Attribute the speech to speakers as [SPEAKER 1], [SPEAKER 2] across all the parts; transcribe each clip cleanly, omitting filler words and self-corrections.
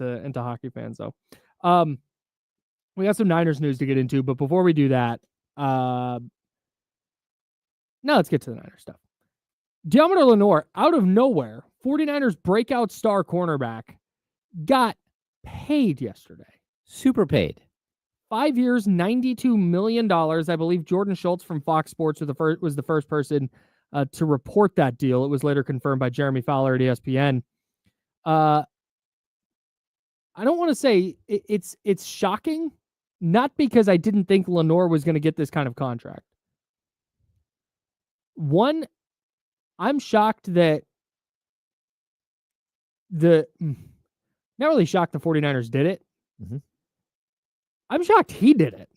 [SPEAKER 1] into hockey fans, though. We got some Niners news to get into, but before we do that, now let's get to the Niners stuff. Deommodore Lenoir, out of nowhere, 49ers breakout star cornerback, got paid yesterday.
[SPEAKER 2] Super paid.
[SPEAKER 1] 5 years, $92 million. I believe Jordan Schultz from Fox Sports was the first person to report that deal. It was later confirmed by Jeremy Fowler at ESPN. I don't want to say it's shocking, not because I didn't think Lenoir was going to get this kind of contract. One, I'm shocked that not really shocked the 49ers did it.
[SPEAKER 2] Mm-hmm.
[SPEAKER 1] I'm shocked he did it.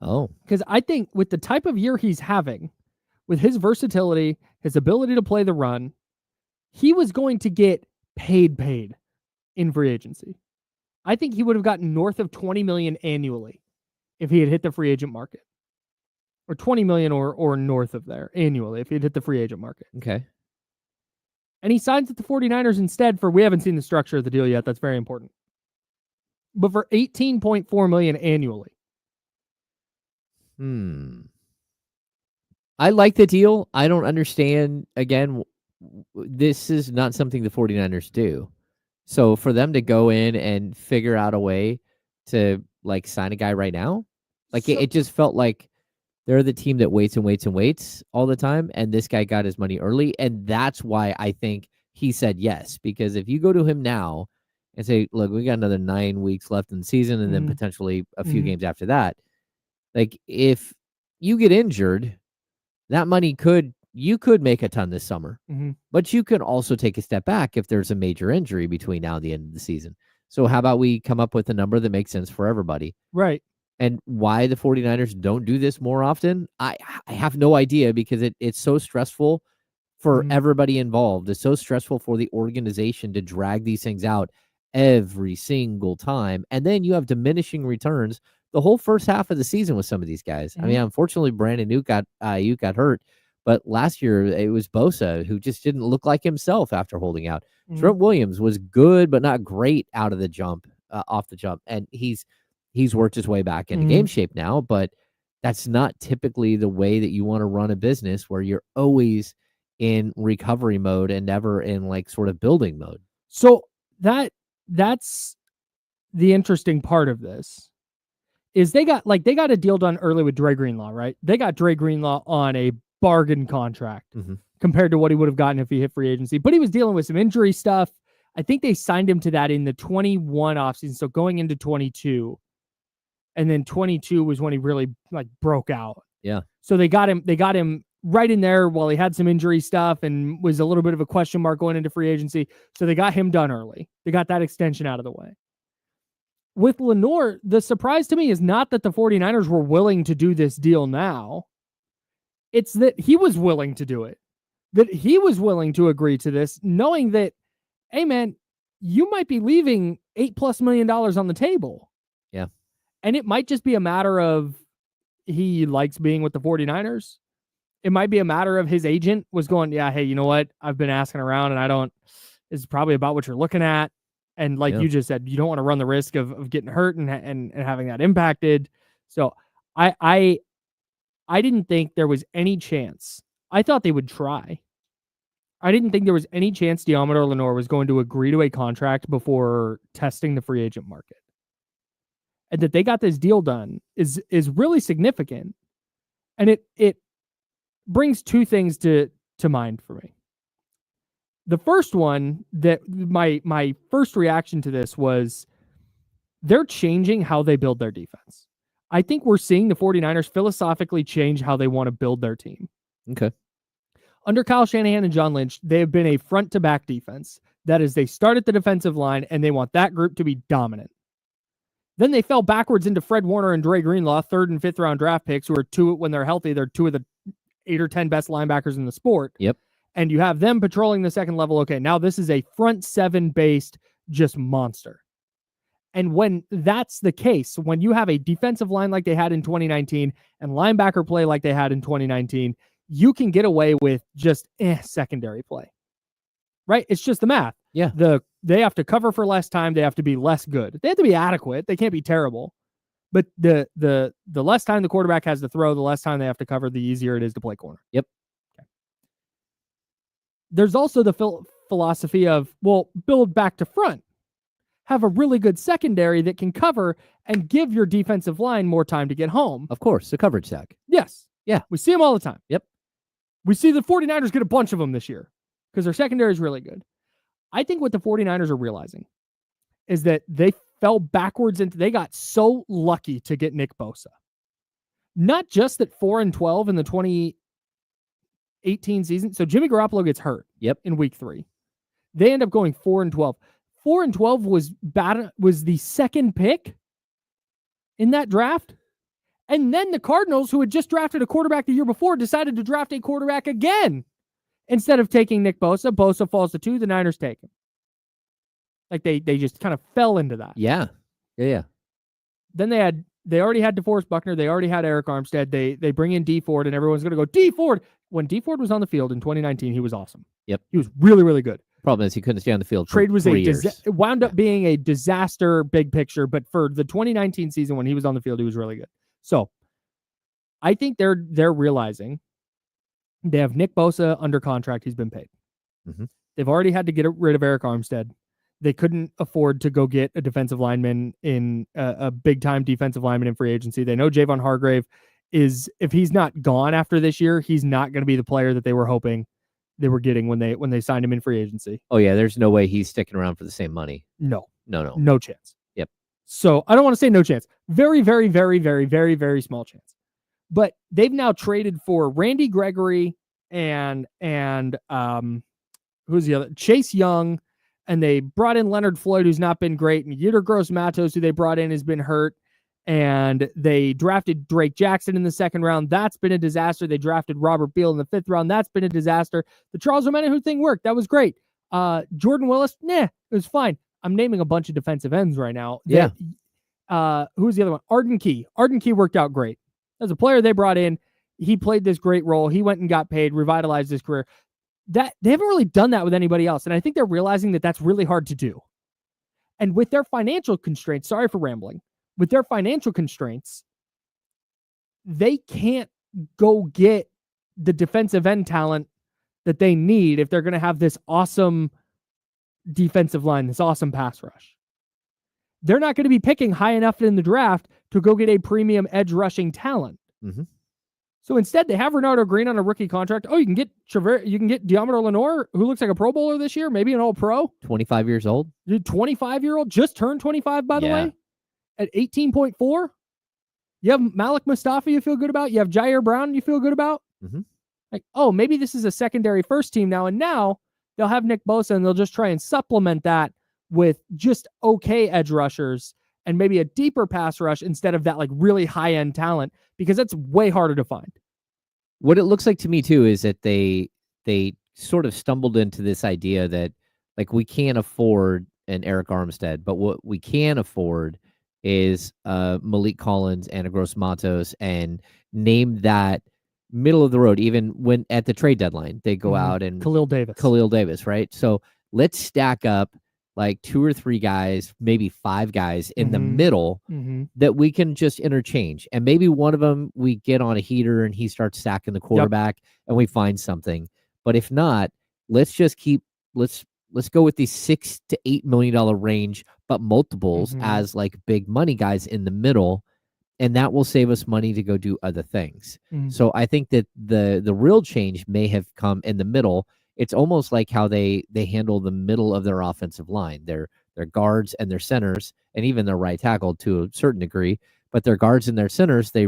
[SPEAKER 2] Oh.
[SPEAKER 1] Because I think with the type of year he's having, with his versatility, his ability to play the run, he was going to get paid in free agency. I think he would have gotten north of $20 million annually if he had hit the free agent market. Or $20 million or north of there annually if he had hit the free agent market.
[SPEAKER 2] Okay.
[SPEAKER 1] And he signs with the 49ers instead we haven't seen the structure of the deal yet. That's very important. But for $18.4 million annually.
[SPEAKER 2] I like the deal. I don't understand. Again, this is not something the 49ers do. So for them to go in and figure out a way to like sign a guy right now, like it just felt like they're the team that waits and waits and waits all the time. And this guy got his money early. And that's why I think he said yes. Because if you go to him now and say, look, we got another 9 weeks left in the season and then potentially a few games after that. Like if you get injured, that money you could make a ton this summer, but you can also take a step back if there's a major injury between now and the end of the season. So how about we come up with a number that makes sense for everybody?
[SPEAKER 1] Right.
[SPEAKER 2] And why the 49ers don't do this more often, I have no idea, because it's so stressful for everybody involved. It's so stressful for the organization to drag these things out every single time. And then you have diminishing returns the whole first half of the season with some of these guys. I mean, unfortunately, Brandon Ayuk got hurt, but last year it was Bosa who just didn't look like himself after holding out. Trent Williams was good, but not great out of the jump, off the jump. And he's worked his way back into game shape now, but that's not typically the way that you want to run a business where you're always in recovery mode and never in like sort of building mode.
[SPEAKER 1] So that's the interesting part of this is they got a deal done early with Dre Greenlaw, right? They got Dre Greenlaw on a bargain contract compared to what he would have gotten if he hit free agency, but he was dealing with some injury stuff. I think they signed him to that in the 21 offseason. So going into 22, and then 22 was when he really like broke out.
[SPEAKER 2] Yeah.
[SPEAKER 1] So they got him right in there while he had some injury stuff and was a little bit of a question mark going into free agency. So they got him done early. They got that extension out of the way. With Lenoir, the surprise to me is not that the 49ers were willing to do this deal now. It's that he was willing to do it. That he was willing to agree to this, knowing that, hey man, you might be leaving $8+ million on the table.
[SPEAKER 2] Yeah.
[SPEAKER 1] And it might just be a matter of he likes being with the 49ers. It might be a matter of his agent was going, yeah, hey, you know what? I've been asking around and it's probably about what you're looking at. And like you just said, you don't want to run the risk of getting hurt and having that impacted. So I didn't think there was any chance. I thought they would try. I didn't think there was any chance Deommodore Lenoir was going to agree to a contract before testing the free agent market. And that they got this deal done is really significant. And it brings two things to mind for me. The first one, that my first reaction to this was they're changing how they build their defense. I think we're seeing the 49ers philosophically change how they want to build their team.
[SPEAKER 2] Okay.
[SPEAKER 1] Under Kyle Shanahan and John Lynch, they have been a front-to-back defense. That is, they start at the defensive line, and they want that group to be dominant. Then they fell backwards into Fred Warner and Dre Greenlaw, 3rd and 5th round draft picks, who are when they're healthy, they're 2 of the 8 or 10 best linebackers in the sport.
[SPEAKER 2] Yep.
[SPEAKER 1] And you have them patrolling the second level. Okay, now this is a front 7-based just monster. And when that's the case, when you have a defensive line like they had in 2019 and linebacker play like they had in 2019, you can get away with just secondary play. Right? It's just the math.
[SPEAKER 2] Yeah.
[SPEAKER 1] The they have to cover for less time. They have to be less good. They have to be adequate. They can't be terrible. But the less time the quarterback has to throw, the less time they have to cover, the easier it is to play corner.
[SPEAKER 2] Yep.
[SPEAKER 1] Okay. There's also the philosophy of, well, build back to front. Have a really good secondary that can cover and give your defensive line more time to get home.
[SPEAKER 2] Of course, the coverage sack.
[SPEAKER 1] Yes.
[SPEAKER 2] Yeah.
[SPEAKER 1] We see them all the time.
[SPEAKER 2] Yep.
[SPEAKER 1] We see the 49ers get a bunch of them this year because their secondary is really good. I think what the 49ers are realizing is that they fell backwards into, they got so lucky to get Nick Bosa. Not just that 4-12 in the 2018 season. So Jimmy Garoppolo gets hurt.
[SPEAKER 2] Yep.
[SPEAKER 1] In week 3. They end up going 4-12. 4-12 was the second pick in that draft. And then the Cardinals, who had just drafted a quarterback the year before, decided to draft a quarterback again. Instead of taking Nick Bosa, Bosa falls to 2, the Niners take him. Like they just kind of fell into that.
[SPEAKER 2] Yeah.
[SPEAKER 1] Then they already had DeForest Buckner, they already had Eric Armstead. They bring in D Ford, and everyone's going to go D Ford. When D Ford was on the field in 2019, he was awesome.
[SPEAKER 2] Yep.
[SPEAKER 1] He was really, really good.
[SPEAKER 2] Problem is he couldn't stay on the field.
[SPEAKER 1] Trade was
[SPEAKER 2] years.
[SPEAKER 1] It wound up being a disaster, big picture. But for the 2019 season when he was on the field, he was really good. So I think they're realizing they have Nick Bosa under contract. He's been paid.
[SPEAKER 2] Mm-hmm.
[SPEAKER 1] They've already had to get rid of Eric Armstead. They couldn't afford to go get a defensive lineman in a big time defensive lineman in free agency. They know Javon Hargrave is, if he's not gone after this year, he's not going to be the player that they were hoping they were getting when they signed him in free agency.
[SPEAKER 2] Oh yeah, there's no way he's sticking around for the same money.
[SPEAKER 1] No chance.
[SPEAKER 2] Yep.
[SPEAKER 1] So I don't want to say no chance. Very, very, very, very, very, very small chance. But they've now traded for Randy Gregory and who's the other? Chase Young, and they brought in Leonard Floyd, who's not been great, and Yetur Gross-Matos, who they brought in, has been hurt. And they drafted Drake Jackson in the 2nd round. That's been a disaster. They drafted Robert Beal in the 5th round. That's been a disaster. The Charles Omenihu thing worked. That was great. Jordan Willis, it was fine. I'm naming a bunch of defensive ends right now.
[SPEAKER 2] Yeah.
[SPEAKER 1] Who's the other one? Arden Key. Arden Key worked out great. As a player they brought in, he played this great role. He went and got paid, revitalized his career. That they haven't really done that with anybody else. And I think they're realizing that that's really hard to do. And with their financial constraints, sorry for rambling, with their financial constraints, they can't go get the defensive end talent that they need if they're going to have this awesome defensive line, this awesome pass rush. They're not going to be picking high enough in the draft to go get a premium edge rushing talent.
[SPEAKER 2] Mm-hmm.
[SPEAKER 1] So instead, they have Renardo Green on a rookie contract. Oh, you can get Deommodore Lenoir, who looks like a Pro Bowler this year, maybe an All-Pro.
[SPEAKER 2] 25 years old.
[SPEAKER 1] 25-year-old, just turned 25, by the way, at 18.4. You have Malik Mustafa you feel good about. You have Jair Brown you feel good about.
[SPEAKER 2] Mm-hmm.
[SPEAKER 1] Like, oh, maybe this is a secondary first team now. And now they'll have Nick Bosa, and they'll just try and supplement that with just okay edge rushers and maybe a deeper pass rush instead of that like really high-end talent, because that's way harder to find.
[SPEAKER 2] What it looks like to me too is that they sort of stumbled into this idea that like we can't afford an Eric Armstead, but what we can afford is Malik Collins and a Gross-Matos, and name that middle of the road. Even when at the trade deadline they go out and
[SPEAKER 1] Khalil Davis,
[SPEAKER 2] right? So let's stack up like 2 or 3 guys, maybe 5 guys in the middle that we can just interchange. And maybe one of them we get on a heater and he starts stacking the quarterback and we find something. But if not, let's just let's go with these $6 to $8 million range, but multiples as like big money guys in the middle. And that will save us money to go do other things. So I think that the real change may have come in the middle. It's almost like how they handle the middle of their offensive line, their guards and their centers, and even their right tackle to a certain degree. But their guards and their centers, they're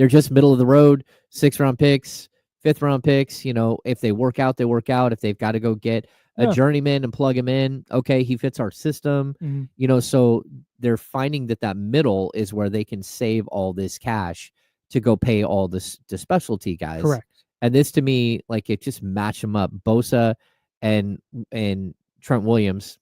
[SPEAKER 2] just middle of the road, 6th-round picks, 5th-round picks. You know, if they work out, they work out. If they've got to go get a journeyman and plug him in, okay, he fits our system. You know, so they're finding that middle is where they can save all this cash to go pay all the specialty guys.
[SPEAKER 1] Correct.
[SPEAKER 2] And this to me, like it just match them up. Bosa and Trent Williams,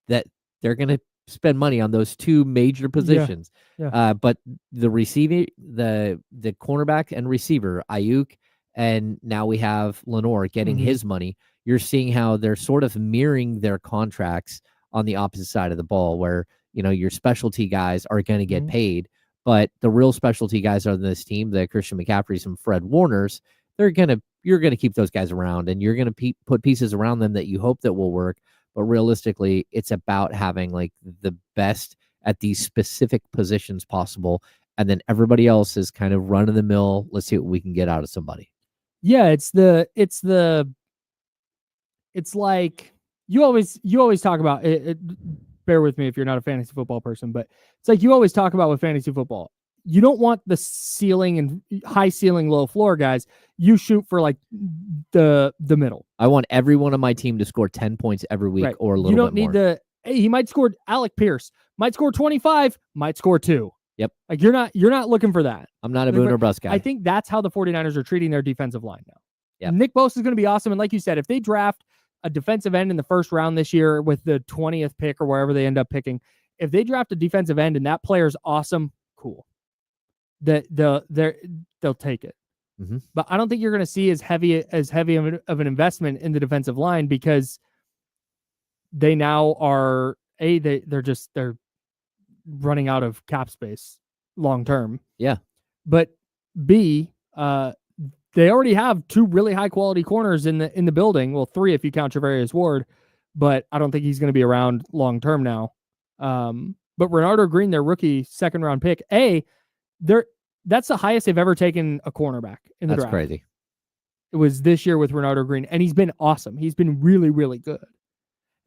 [SPEAKER 2] that they're going to spend money on those 2 major positions. But the receiver, the cornerback and receiver, Ayuk, and now we have Lenoir getting his money. you're seeing how they're sort of mirroring their contracts on the opposite side of the ball, where, your specialty guys are going to get paid, but the real specialty guys on this team, the Christian McCaffreys and Fred Warners, you're going to keep those guys around, and you're going to put pieces around them that you hope that will work. But realistically, it's about having like the best at these specific positions possible. And then everybody else is kind of run of the mill. Let's see what we can get out of somebody.
[SPEAKER 1] Yeah, it's like you always talk about it. Bear with me if you're not a fantasy football person, but it's like you always talk about with fantasy football. You don't want the ceiling and high ceiling, low floor guys. You shoot for like the middle.
[SPEAKER 2] I want everyone on my team to score 10 points every week or a little bit more.
[SPEAKER 1] You don't need hey, he might score, Alec Pierce might score 25, might score 2.
[SPEAKER 2] Yep.
[SPEAKER 1] Like you're not looking for that.
[SPEAKER 2] I'm not a boon or bust guy.
[SPEAKER 1] I think that's how the 49ers are treating their defensive line now.
[SPEAKER 2] Yep.
[SPEAKER 1] Nick Bosa is going to be awesome. And like you said, if they draft a defensive end in the first round this year with the 20th pick or wherever they end up picking, if they draft a defensive end and that player's awesome, cool. They'll take it.
[SPEAKER 2] Mm-hmm.
[SPEAKER 1] But I don't think you're going to see as heavy of an investment in the defensive line because they now are they're running out of cap space long term.
[SPEAKER 2] Yeah.
[SPEAKER 1] But B, they already have 2 really high quality corners in the building. Well, 3 if you count Travarius Ward, but I don't think he's going to be around long term now. But Renardo Green, their rookie 2nd round pick, that's the highest they've ever taken a cornerback in the draft.
[SPEAKER 2] That's crazy.
[SPEAKER 1] It was this year with Renardo Green, and he's been awesome. He's been really, really good.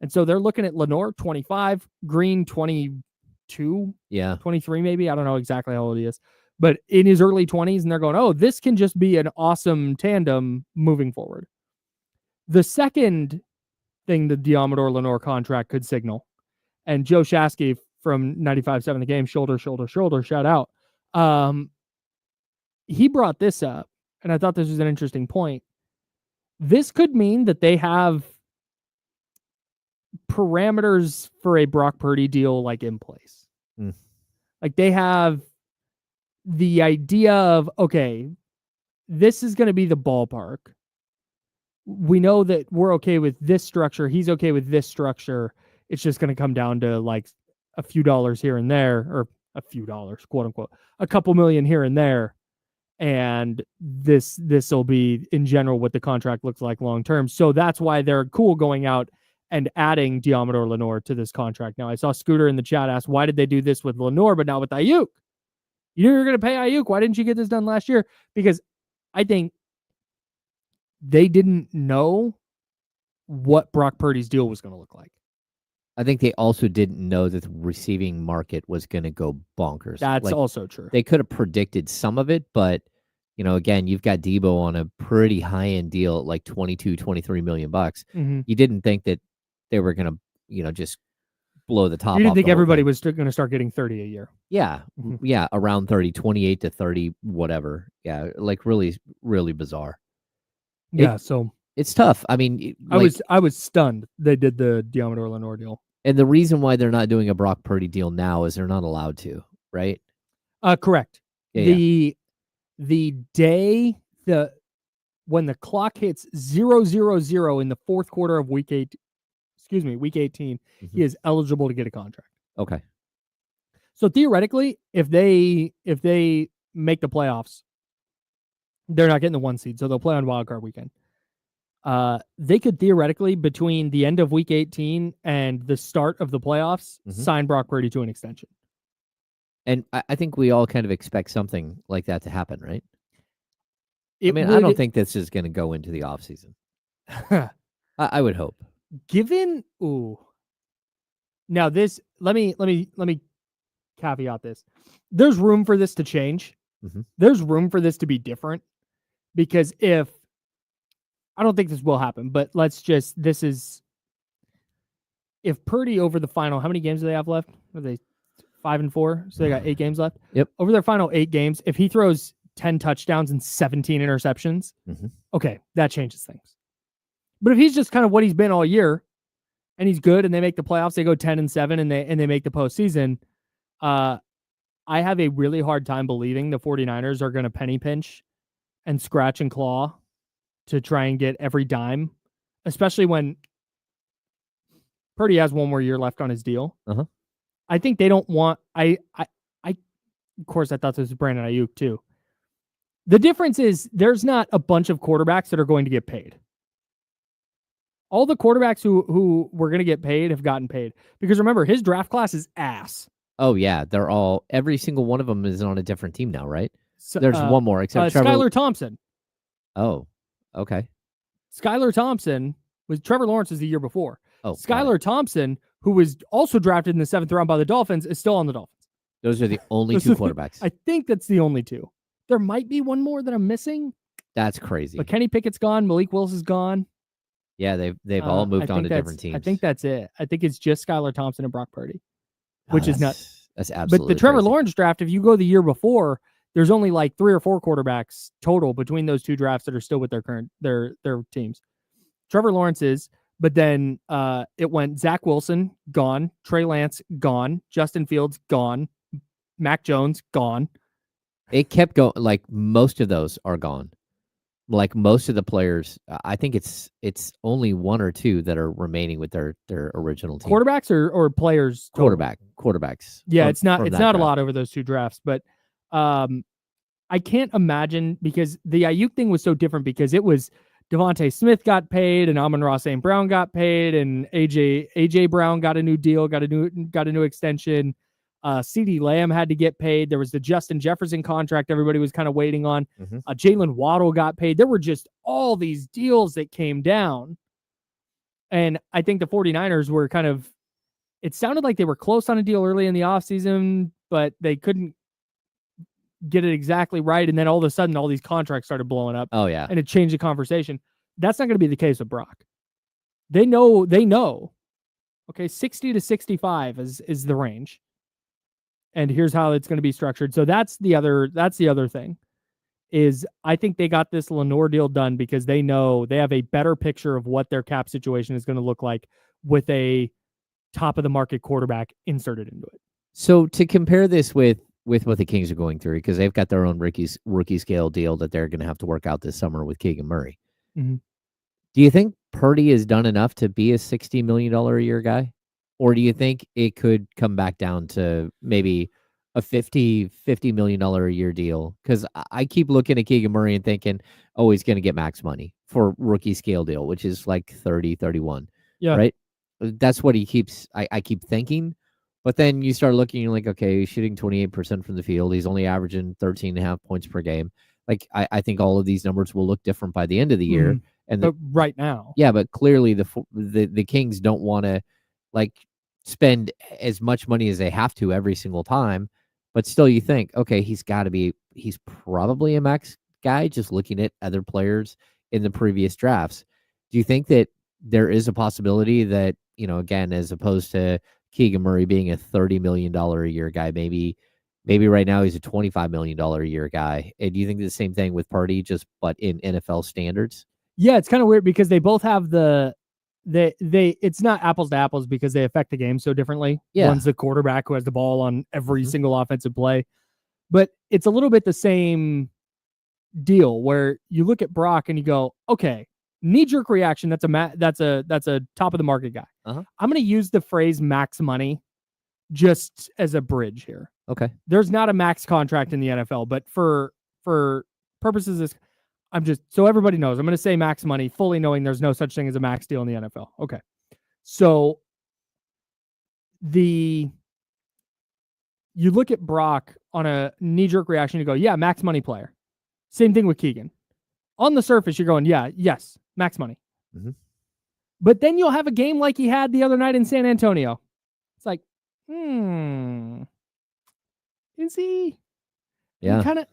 [SPEAKER 1] And so they're looking at Lenoir, 25, Green, 22, 23 maybe. I don't know exactly how old he is, but in his early 20s, and they're going, oh, this can just be an awesome tandem moving forward. The second thing the Deommodore Lenoir contract could signal, and Joe Shasky from 95.7 The Game, shoulder, shout out. He brought this up, and I thought this was an interesting point. This could mean that they have parameters for a Brock Purdy deal like in place. Like they have the idea of, okay, this is going to be the ballpark. We know that we're okay with this structure. He's okay with this structure. It's just going to come down to like a few dollars here and there, or a few dollars, quote unquote, a couple million here and there. And this will be in general what the contract looks like long term. So that's why they're cool going out and adding Deommodore Lenoir to this contract. Now I saw Scooter in the chat ask, why did they do this with Lenoir but not with Ayuk? You knew you were going to pay Ayuk. Why didn't you get this done last year? Because I think they didn't know what Brock Purdy's deal was going to look like.
[SPEAKER 2] I think they also didn't know that the receiving market was going to go bonkers.
[SPEAKER 1] That's also true.
[SPEAKER 2] They could have predicted some of it, but, again, you've got Debo on a pretty high-end deal at like 22, 23 million bucks.
[SPEAKER 1] Mm-hmm.
[SPEAKER 2] You didn't think that they were going to, just blow the top off.
[SPEAKER 1] You didn't think everybody was going to start getting 30 a year.
[SPEAKER 2] Yeah. Mm-hmm. Yeah, around 30, 28 to 30, whatever. Yeah, like really, really bizarre.
[SPEAKER 1] Yeah, so
[SPEAKER 2] it's tough. I mean,
[SPEAKER 1] I was stunned they did the Deommodore Lenoir deal.
[SPEAKER 2] And the reason why they're not doing a Brock Purdy deal now is they're not allowed to, right?
[SPEAKER 1] Correct.
[SPEAKER 2] Yeah,
[SPEAKER 1] the day when the clock hits 0-0-0 in the 4th quarter of week 18, mm-hmm. He is eligible to get a contract.
[SPEAKER 2] Okay.
[SPEAKER 1] So theoretically, if they make the playoffs, they're not getting the 1 seed, so they'll play on wild card weekend. They could theoretically, between the end of week 18 and the start of the playoffs, mm-hmm. sign Brock Purdy to an extension.
[SPEAKER 2] And I think we all kind of expect something like that to happen, right? I don't think this is going to go into the offseason. I would hope.
[SPEAKER 1] Now this, let me caveat this. There's room for this to change.
[SPEAKER 2] Mm-hmm.
[SPEAKER 1] There's room for this to be different, because I don't think this will happen, but if Purdy over the final, how many games do they have left? Are they 5-4? So they got 8 games left.
[SPEAKER 2] Yep.
[SPEAKER 1] Over their final 8 games, if he throws 10 touchdowns and 17 interceptions,
[SPEAKER 2] mm-hmm.
[SPEAKER 1] okay, that changes things. But if he's just kind of what he's been all year, and he's good, and they make the playoffs, they go 10-7, and they make the postseason, I have a really hard time believing the 49ers are going to penny pinch and scratch and claw to try and get every dime, especially when Purdy has one more year left on his deal.
[SPEAKER 2] Uh-huh.
[SPEAKER 1] I think they don't want. Of course, I thought this was Brandon Ayuk too. The difference is there's not a bunch of quarterbacks that are going to get paid. All the quarterbacks who were going to get paid have gotten paid. Because remember, his draft class is ass.
[SPEAKER 2] Oh, yeah. Every single one of them is on a different team now, right?
[SPEAKER 1] So,
[SPEAKER 2] There's one more, except Trevor.
[SPEAKER 1] Skylar Thompson.
[SPEAKER 2] Oh, okay.
[SPEAKER 1] Skylar Thompson was Trevor Lawrence was the year before.
[SPEAKER 2] Oh,
[SPEAKER 1] Skylar Thompson, who was also drafted in the 7th round by the Dolphins, is still on the Dolphins.
[SPEAKER 2] Those are the only two quarterbacks.
[SPEAKER 1] I think that's the only two. There might be one more that I'm missing.
[SPEAKER 2] That's crazy.
[SPEAKER 1] But Kenny Pickett's gone. Malik Willis is gone.
[SPEAKER 2] Yeah, they've all moved on to different teams.
[SPEAKER 1] I think that's it. I think it's just Skylar Thompson and Brock Purdy, which is nuts.
[SPEAKER 2] That's absolutely.
[SPEAKER 1] But the Trevor
[SPEAKER 2] crazy.
[SPEAKER 1] Lawrence draft, if you go the year before, there's only like 3 or 4 quarterbacks total between those two drafts that are still with their current their teams. Trevor Lawrence is, but then it went Zach Wilson gone, Trey Lance gone, Justin Fields gone, Mac Jones gone.
[SPEAKER 2] It kept going. Like most of those are gone. Like most of the players, I think it's only 1 or 2 that are remaining with their original team.
[SPEAKER 1] Quarterbacks or players?
[SPEAKER 2] Quarterbacks.
[SPEAKER 1] Yeah, it's not a lot over those 2 drafts, but I can't imagine, because the Ayuk thing was so different, because it was Devontae Smith got paid and Amon-Ra St. Brown got paid and AJ Brown got a new deal, got a new extension. CeeDee Lamb had to get paid. There was the Justin Jefferson contract everybody was kind of waiting on.
[SPEAKER 2] Mm-hmm.
[SPEAKER 1] Jalen Waddle got paid. There were just all these deals that came down. And I think the 49ers were kind of, it sounded like they were close on a deal early in the offseason, but they couldn't get it exactly right. And then all of a sudden, all these contracts started blowing up.
[SPEAKER 2] Oh, yeah.
[SPEAKER 1] And it changed the conversation. That's not going to be the case with Brock. They know. Okay, 60 to 65 is the range. And here's how it's going to be structured. So that's the other thing, is I think they got this Lenoir deal done because they know they have a better picture of what their cap situation is going to look like with a top of the market quarterback inserted into it.
[SPEAKER 2] So to compare this with what the Kings are going through, because they've got their own rookie scale deal that they're going to have to work out this summer with Keegan Murray.
[SPEAKER 1] Mm-hmm.
[SPEAKER 2] Do you think Purdy has done enough to be a $60 million a year guy? Or do you think it could come back down to maybe a $50 million a year deal? Because I keep looking at Keegan Murray and thinking, oh, he's going to get max money for rookie scale deal, which is like 30, 31.
[SPEAKER 1] Yeah.
[SPEAKER 2] Right? That's what he keeps, I keep thinking. But then you start looking, you're like, okay, he's shooting 28% from the field. He's only averaging 13.5 points per game. Like, I think all of these numbers will look different by the end of the year.
[SPEAKER 1] Mm-hmm.
[SPEAKER 2] And
[SPEAKER 1] but right now.
[SPEAKER 2] Yeah, but clearly the Kings don't want to like spend as much money as they have to every single time, but still you think, okay, he's probably a max guy just looking at other players in the previous drafts. Do you think that there is a possibility that, again, as opposed to Keegan Murray being a $30 million a year guy, maybe right now he's a $25 million a year guy? And do you think the same thing with Purdy, but in NFL standards?
[SPEAKER 1] Yeah, it's kind of weird because they both have it's not apples to apples because they affect the game so differently.
[SPEAKER 2] Yeah.
[SPEAKER 1] One's the quarterback who has the ball on every single offensive play. But it's a little bit the same deal where you look at Brock and you go, okay, knee-jerk reaction, that's a top of the market guy.
[SPEAKER 2] Uh-huh.
[SPEAKER 1] I'm going to use the phrase max money just as a bridge here.
[SPEAKER 2] Okay.
[SPEAKER 1] There's not a max contract in the NFL, but for purposes of this, so everybody knows, I'm going to say max money, fully knowing there's no such thing as a max deal in the NFL. Okay. So you look at Brock on a knee-jerk reaction, you go, yeah, max money player. Same thing with Keegan. On the surface, you're going, yeah, yes, max money.
[SPEAKER 2] Mm-hmm.
[SPEAKER 1] But then you'll have a game like he had the other night in San Antonio. It's like, is he?
[SPEAKER 2] Yeah.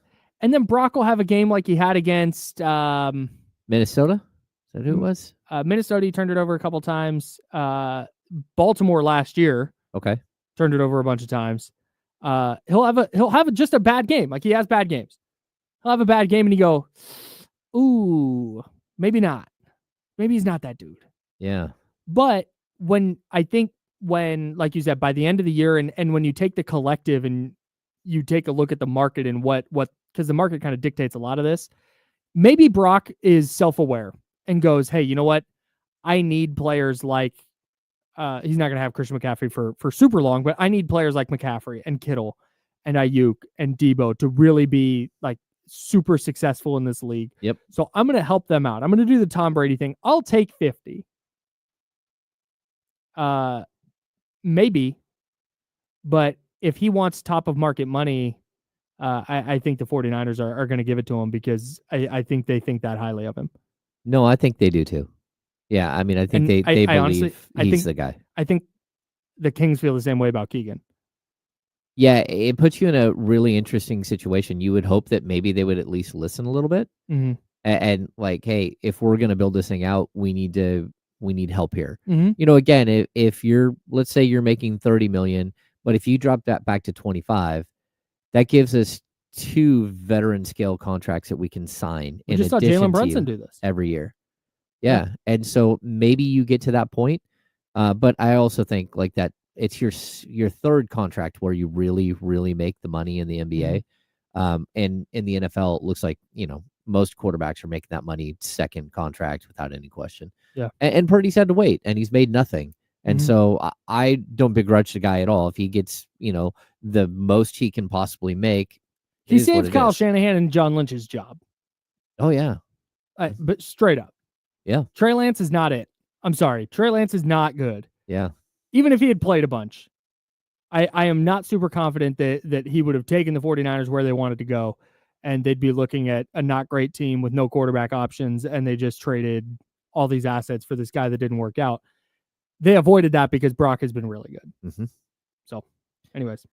[SPEAKER 1] And then Brock will have a game like he had against
[SPEAKER 2] Minnesota. Is that who it was?
[SPEAKER 1] Minnesota. He turned it over a couple times. Baltimore last year.
[SPEAKER 2] Okay.
[SPEAKER 1] Turned it over a bunch of times. He'll have just a bad game. Like he has bad games. He'll have a bad game and you go, ooh, maybe not. Maybe he's not that dude.
[SPEAKER 2] Yeah.
[SPEAKER 1] But when, like you said, by the end of the year and when you take the collective and you take a look at the market and what because the market kind of dictates a lot of this, maybe Brock is self-aware and goes, hey, you know what? I need players like he's not going to have Christian McCaffrey for super long, but I need players like McCaffrey and Kittle and Ayuk and Debo to really be like super successful in this league.
[SPEAKER 2] Yep.
[SPEAKER 1] So I'm going to help them out. I'm going to do the Tom Brady thing. I'll take 50. Maybe, but if he wants top of market money, I think the 49ers are going to give it to him because I think they think that highly of him.
[SPEAKER 2] No, I think they do too. Yeah, I mean, I think they believe
[SPEAKER 1] honestly,
[SPEAKER 2] he's the guy.
[SPEAKER 1] I think the Kings feel the same way about Keegan.
[SPEAKER 2] Yeah, it puts you in a really interesting situation. You would hope that maybe they would at least listen a little bit, and like, hey, if we're going to build this thing out, we need help here. Again, if you're, let's say you're making 30 million, but if you drop that back to 25, that gives us 2 veteran scale contracts that we can sign.
[SPEAKER 1] We just saw Jalen Brunson do this
[SPEAKER 2] every year. Yeah. And so maybe you get to that point. But I also think like that it's your third contract where you really, really make the money in the NBA. And in the NFL, it looks like, most quarterbacks are making that money second contract without any question.
[SPEAKER 1] Yeah.
[SPEAKER 2] And Purdy's had to wait and he's made nothing. And so I don't begrudge the guy at all. If he gets, the most he can possibly make.
[SPEAKER 1] He saved Kyle Shanahan and John Lynch's job.
[SPEAKER 2] Oh, yeah.
[SPEAKER 1] But straight up.
[SPEAKER 2] Yeah.
[SPEAKER 1] Trey Lance is not it. I'm sorry. Trey Lance is not good.
[SPEAKER 2] Yeah.
[SPEAKER 1] Even if he had played a bunch, I am not super confident that he would have taken the 49ers where they wanted to go, and they'd be looking at a not great team with no quarterback options, and they just traded all these assets for this guy that didn't work out. They avoided that because Brock has been really good. So, anyways.